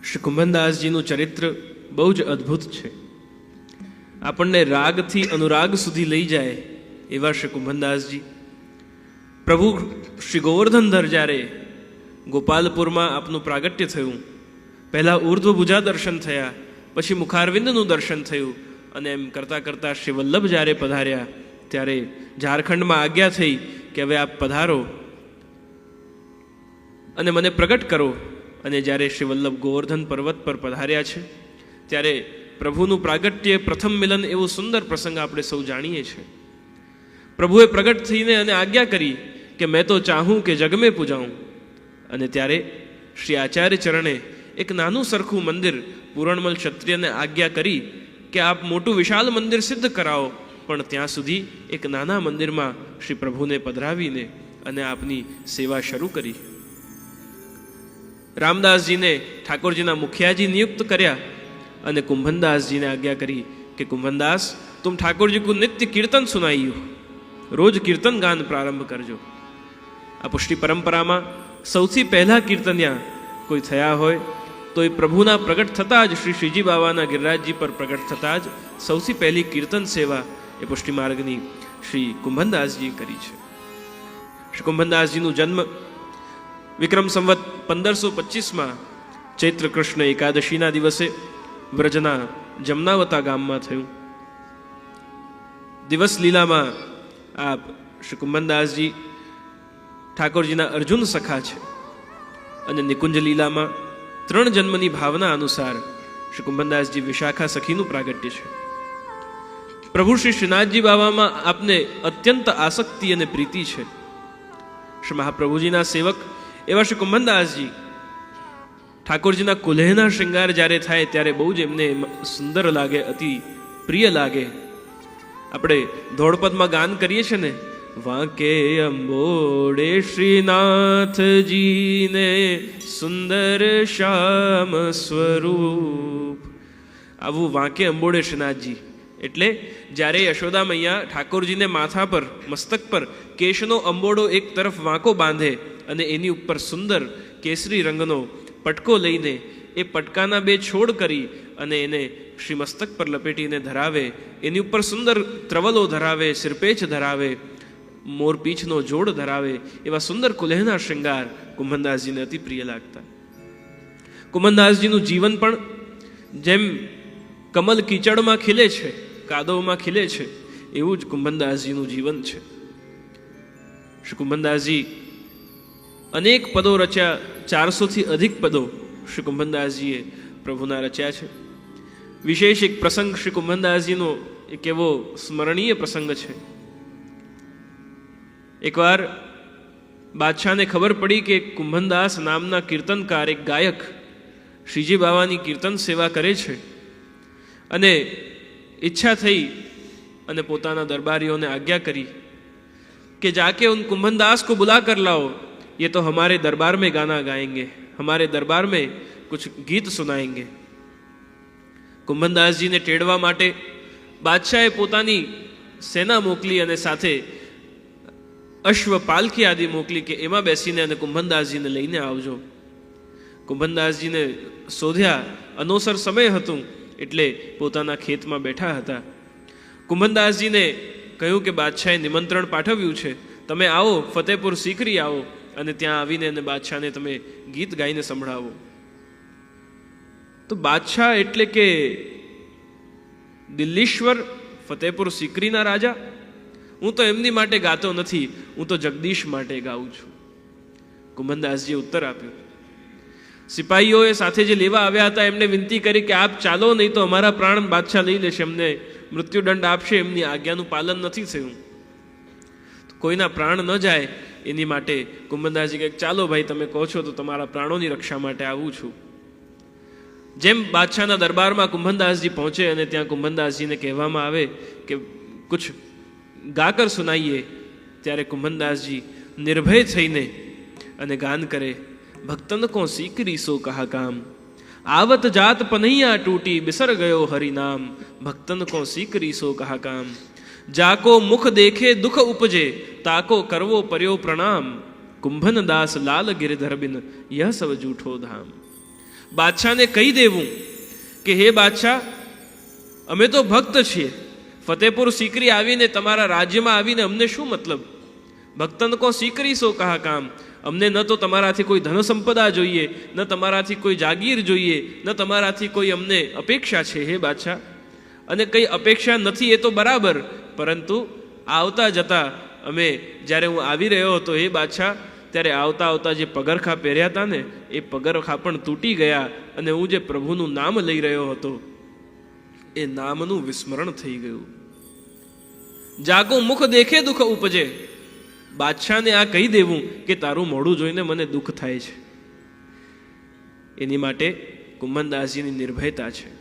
શ્રી કુંભનદાસજીનું ચરિત્ર બહુ જ અદ્ભુત છે. આપણને રાગથી અનુરાગ સુધી લઈ જાય એવા શ્રી કુંભનદાસજી. પ્રભુ શ્રી ગોવર્ધનધર જ્યારે ગોપાલપુરમાં આપનું પ્રાગટ્ય થયું, પહેલાં ઉર્ધ્વભુજા દર્શન થયા, પછી મુખારવિંદનું દર્શન થયું, અને એમ કરતાં કરતાં શ્રી વલ્લભ જ્યારે પધાર્યા ત્યારે ઝારખંડમાં આજ્ઞા થઈ કે હવે આપ પધારો અને મને પ્રગટ કરો. અને જ્યારે શ્રી વલ્લભ ગોવર્ધન પર્વત પર પધાર્યા છે ત્યારે પ્રભુનું પ્રાગટ્ય પ્રથમ મિલન એવો સુંદર પ્રસંગ આપણે સૌ જાણીએ છીએ. પ્રભુએ પ્રગટ થઈને અને આજ્ઞા કરી કે મેં તો ચાહું કે જગ મેં પૂજાઉં. અને ત્યારે શ્રી આચાર્ય ચરણે એક નાનું સરખું મંદિર પૂરણમલ ક્ષત્રિયને આજ્ઞા કરી કે આપ મોટું વિશાળ મંદિર સિદ્ધ કરાવો, પણ ત્યાં સુધી એક નાના મંદિરમાં શ્રી પ્રભુને પધરાવીને અને આપની સેવા શરૂ કરી. રામદાસજીને ઠાકોરજીના મુખિયાજી નિયુક્ત કર્યા અને કુંભનદાસજીને આજ્ઞા કરી કે કુંભનદાસ તુમ ઠાકોરજી કો નિત્ય કીર્તન સુનાઈયો, રોજ કીર્તન ગાન પ્રારંભ કરજો. આ પુષ્ટિ પરંપરામાં સૌથી પહેલા કીર્તન્યા કોઈ થયા હોય તો એ પ્રભુના પ્રગટ થતાં જ શ્રી શ્રીજી બાવાના ગિરિરાજજી પર પ્રગટ થતાં જ સૌથી પહેલી કીર્તન સેવા એ પુષ્ટિ માર્ગની શ્રી કુંભનદાસજીએ કરી છે. શ્રી કુંભનદાસજીનું જન્મ વિક્રમ સંવત 1525માં ચૈત્ર કૃષ્ણ એકાદશીના દિવસે વ્રજના જમનાવતા ગામમાં થયું. દિવસ લીલામાં આપ શ્રી કુંભનદાસજી ઠાકોરજીના અર્જુન સખા છે, અને નિકુંજ લીલામાં 3 જન્મની ભાવના અનુસાર શ્રી કુંભનદાસજી વિશાખા સખીનું પ્રાગટ્ય છે. પ્રભુ શ્રી શ્રીનાથજી બાવામાં આપને અત્યંત આસક્તિ અને પ્રીતિ છે. શ્રી મહાપ્રભુજીના સેવક એવા શ્રી કુંભનદાસજી ઠાકોરજીના કુલ્હેના શૃંગાર જ્યારે થાય ત્યારે બહુ જ એમને સુંદર લાગે, અતિ પ્રિય લાગે. આપણે ધોળપદમાં ગાન કરીએ છીએ ને, વાંકે અંબોડે શ્રીનાથજીને સુંદર શ્યામ સ્વરૂપ. આવું વાંકે અંબોડે શ્રીનાથજી એટલે જ્યારે યશોદા મૈયા ઠાકોરજીને માથા પર મસ્તક પર કેશનો અંબોડો એક તરફ વાંકો બાંધે અને એની ઉપર સુંદર કેસરી રંગનો પટકો લઈને એ પટકાના 2 છોડ કરી અને એને શ્રી મસ્તક પર લપેટીને ધરાવે, એની ઉપર સુંદર ત્રવલો ધરાવે, સિરપેચ ધરાવે, મોરપીંછનો જોડ ધરાવે, એવા સુંદર કુલ્હેના શૃંગાર કુંભનદાસજીને અતિ પ્રિય લાગતા. કુંભનદાસજીનું જીવન પણ જેમ કમલ કીચડમાં ખીલે છે, કાદવમાં ખીલે છે, એવું જ કુંભનદાસજીનું જીવન છે. શ્રી કુંભનદાસજી અનેક પદો રચ્યા, 400થી અધિક પદો શ્રી કુંભનદાસજીએ પ્રભુના રચ્યા છે. વિશેષ એક પ્રસંગ શ્રી કુંભનદાસજીનો એક એવો સ્મરણીય પ્રસંગ છે. એકવાર બાદશાહને ખબર પડી કે કુંભનદાસ નામના કીર્તનકાર, એક ગાયક શ્રીજી બાવાની કીર્તન સેવા કરે છે, અને ઈચ્છા થઈ અને પોતાના દરબારીઓને આજ્ઞા કરી कि जाके उन कुंभनदास को बुला कर लाओ, ये तो हमारे दरबार में गाना गाएंगे, हमारे दरबार में कुछ गीत सुनाएंगे. કુંભનદાસજીને ટેડવા માટે બાદશાહે પોતાની સેના મોકલી અને સાથે અશ્વ પાલખી આદિ મોકલી કે એમાં બેસીને અને કુંભનદાસજીને લઈને આવજો. કુંભનદાસજીને શોધ્યા, અનોસર સમય હતું એટલે પોતાના ખેતમાં બેઠા હતા. કુંભનદાસજીને કહ્યું કે બાદશાહે નિમંત્રણ પાઠવ્યું છે, તમે આવો, ફતેપુર સીકરી આવો અને ત્યાં આવીને અને બાદશાહને તમે ગીત ગાઈને સંભળાવો. તો બાદશાહ એટલે કે દિલ્હીશ્વર, ફતેપુર સીકરીના રાજા? હું તો એમની માટે ગાતો નથી, હું તો જગદીશ માટે ગાઉં છું. કુંભનદાસજીએ ઉત્તર આપ્યો. સિપાહીઓએ સાથે જે લેવા આવ્યા હતા એમને વિનંતી કરી કે આપ ચાલો, નહીં તો અમારા પ્રાણ બાદશાહ લઈ લેશે, એમને મૃત્યુદંડ આપશે, એમની આજ્ઞાનું પાલન નથી થયું. કોઈના પ્રાણ ન જાય એની માટે કુંભનદાસજી કહે ચાલો ભાઈ, તમે કહો છો તો તમારા પ્રાણોની રક્ષા માટે આવું છું. જેમ બાદશાહના દરબારમાં કુંભનદાસજી પહોંચે અને ત્યાં કુંભનદાસજીને કહેવામાં આવે કે કુછ ગાકર સુનાઈએ, ત્યારે કુંભનદાસજી નિર્ભય થઈને અને ગાન કરે. ભક્તન કો સીકરી સો કહા કામ, आवत जात पनैया टूटी, बिसर गयो हरि नाम. भक्तन को सीकरी सो कहा काम, जाको मुख देखे दुख उपजे, ताको करवो पर्यो प्रणाम. कुंभन दास लाल गिरधर बिन, यह सब जूठो धाम. બાદશાહને કહી દેવું કે હે બાદશાહ, અમે તો ભક્ત છીએ, ફતેહપુર સિકરી આવીને તમારા રાજ્યમાં આવીને અમને શું મતલબ? ભક્તન કો સિકરી સો કહા કામ. અમને ન તો તમારાથી કોઈ ધન સંપદા જોઈએ, ન તમારાથી કોઈ જાગીર જોઈએ, ન તમારાથી કોઈ અમને અપેક્ષા છે હે બાદશાહ. અને કંઈ અપેક્ષા નથી એ તો બરાબર, પરંતુ આવતા જતા અમે જ્યારે હું આવી રહ્યો હતો હે બાદશાહ, ત્યારે આવતા આવતા જે પગરખા પહેર્યા હતા ને એ પગરખા પણ તૂટી ગયા, અને હું જે પ્રભુનું નામ લઈ રહ્યો હતો એ નામનું વિસ્મરણ થઈ ગયું. જાગો મુખ દેખે દુઃખ ઉપજે. બાદશાહને આ કહી દેવું કે તારું મોઢું જોઈને મને દુઃખ થાય છે. એની માટે કુંભનદાસજીની નિર્ભયતા છે.